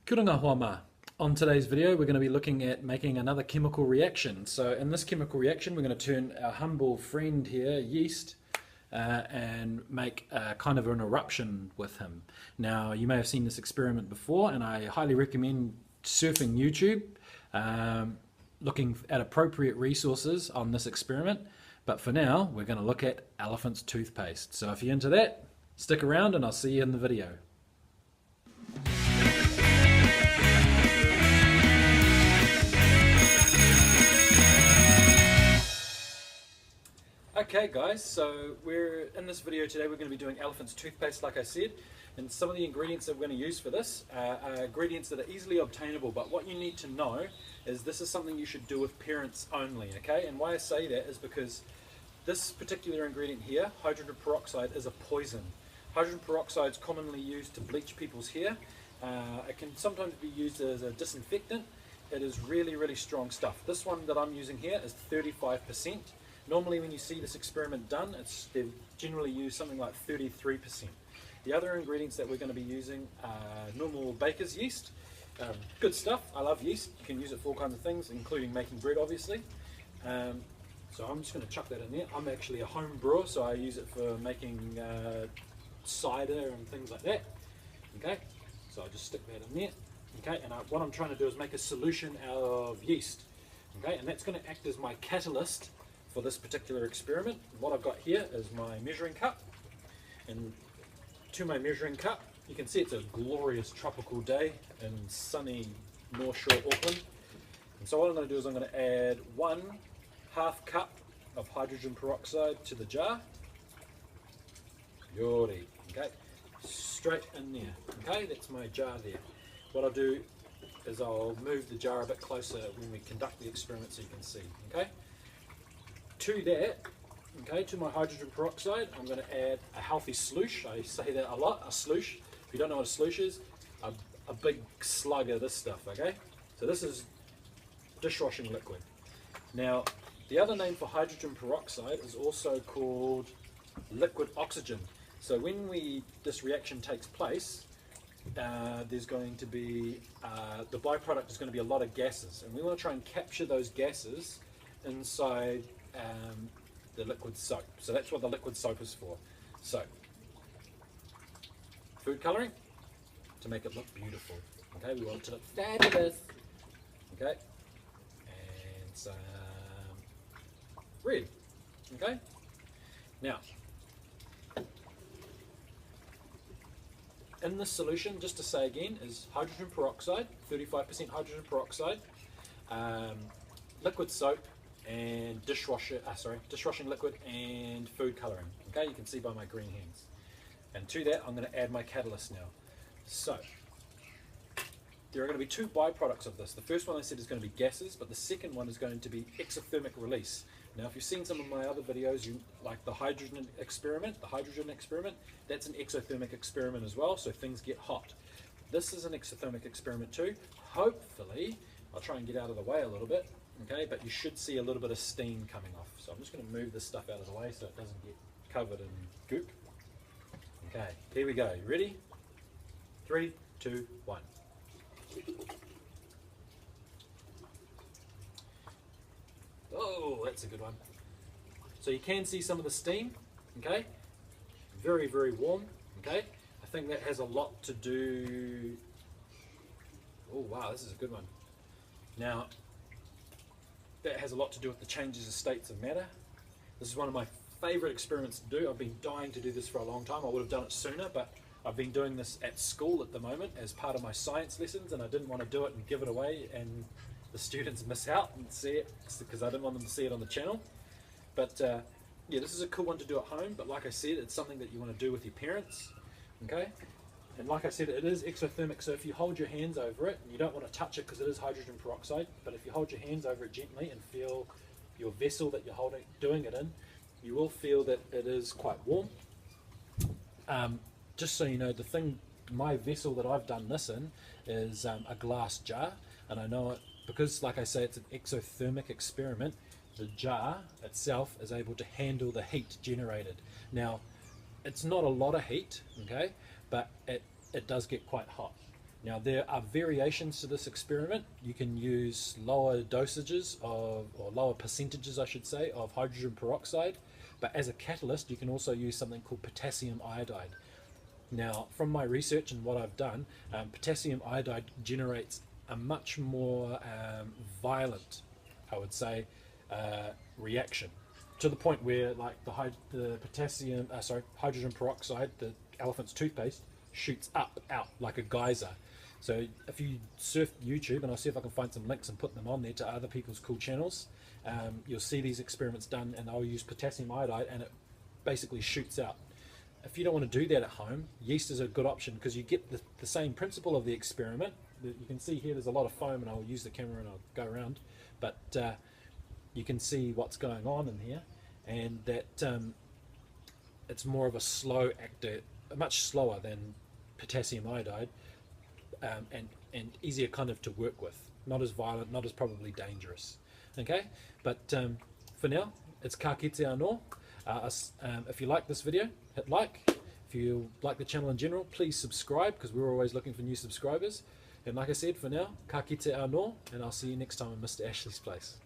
Kia ora hoa. On today's video we're going to be looking at making another chemical reaction. So in this chemical reaction we're going to turn our humble friend here, yeast, and make kind of an eruption with him. Now you may have seen this experiment before and I highly recommend surfing YouTube, looking at appropriate resources on this experiment. But for now we're going to look at elephant's toothpaste. So if you're into that, stick around and I'll see you in the video. Okay guys, so we're in this video today. We're going to be doing elephant's toothpaste like I said, and some of the ingredients that we're going to use for this are ingredients that are easily obtainable, but what you need to know is this is something you should do with parents only, okay? And why I say that is because this particular ingredient here, hydrogen peroxide, is a poison. Hydrogen peroxide is commonly used to bleach people's hair. It can sometimes be used as a disinfectant. It is really strong stuff. This one that I'm using here is 35%. Normally when you see this experiment done, they've generally used something like 33%. The other ingredients that we're going to be using are normal baker's yeast. Good stuff. I love yeast. You can use it for all kinds of things, including making bread obviously. So I'm just going to chuck that in there. I'm actually a home brewer, so I use it for making cider and things like that. Okay, so I'll just stick that in there. Okay, and what I'm trying to do is make a solution out of yeast. Okay, and that's going to act as my catalyst for this particular experiment. What I've got here is my measuring cup, and to my measuring cup you can see it's a glorious tropical day in sunny North Shore Auckland. And so what I'm going to do is I'm going to add 1/2 cup of hydrogen peroxide to the jar. Yori, okay, straight in there. Okay, that's my jar there. What I'll do is I'll move the jar a bit closer when we conduct the experiment so you can see. Okay. To that, okay, to my hydrogen peroxide, I'm going to add a healthy sloosh. I say that a lot, a sloosh. If you don't know what a sloosh is, a big slug of this stuff, okay? So this is dishwashing liquid. Now, the other name for hydrogen peroxide is also called liquid oxygen. So when this reaction takes place, there's going to be, the byproduct is going to be a lot of gases. And we want to try and capture those gases inside the liquid soap. So that's what the liquid soap is for. So, food colouring to make it look beautiful. Okay, we want it to look fabulous. Okay, and some red. Okay, now in this solution, just to say again, is hydrogen peroxide, 35% hydrogen peroxide, liquid soap, and dishwashing liquid and food colouring. Okay, you can see by my green hands. And to that I'm going to add my catalyst now. So there are going to be two byproducts of this. The first one I said is going to be gases, but the second one is going to be exothermic release. Now if you've seen some of my other videos, like the hydrogen experiment, that's an exothermic experiment as well, so things get hot. This is an exothermic experiment too. Hopefully, I'll try and get out of the way a little bit. Okay, but you should see a little bit of steam coming off. So I'm just going to move this stuff out of the way so it doesn't get covered in goop. Okay, here we go. You ready? 3, 2, 1. Oh, that's a good one. So you can see some of the steam. Okay, very warm. Okay, I think that has a lot to do. Oh wow, this is a good one. Now, that has a lot to do with the changes of states of matter. This is one of my favourite experiments to do. I've been dying to do this for a long time. I would have done it sooner, but I've been doing this at school at the moment as part of my science lessons, and I didn't want to do it and give it away and the students miss out and see it because I didn't want them to see it on the channel. But yeah, this is a cool one to do at home, but like I said, it's something that you want to do with your parents. Okay? And like I said, it is exothermic, so if you hold your hands over it, and you don't want to touch it because it is hydrogen peroxide, but if you hold your hands over it gently and feel your vessel that you're doing it in, you will feel that it is quite warm. Just so you know, my vessel that I've done this in is a glass jar, and I know it because, like I say, it's an exothermic experiment. The jar itself is able to handle the heat generated. Now, it's not a lot of heat, okay, but it does get quite hot. Now there are variations to this experiment. You can use lower dosages of, or lower percentages I should say, of hydrogen peroxide, but as a catalyst you can also use something called potassium iodide. Now from my research and what I've done, potassium iodide generates a much more violent, I would say, reaction, to the point where like the hydrogen peroxide, the elephant's toothpaste, shoots out like a geyser. So if you surf YouTube, and I'll see if I can find some links and put them on there to other people's cool channels, you'll see these experiments done, and they'll use potassium iodide and it basically shoots out. If you don't want to do that at home, yeast is a good option because you get the same principle of the experiment. You can see here there's a lot of foam, and I'll use the camera and I'll go around, but you can see what's going on in here, and that it's more of a slow actor, much slower than potassium iodide, and easier kind of to work with, not as violent, not as probably dangerous. Okay, but for now it's ka kite anō. If you like this video, hit like. If you like the channel in general, please subscribe, because we're always looking for new subscribers. And like I said, for now, ka kite anō, and I'll see you next time in Mr. Ashley's place.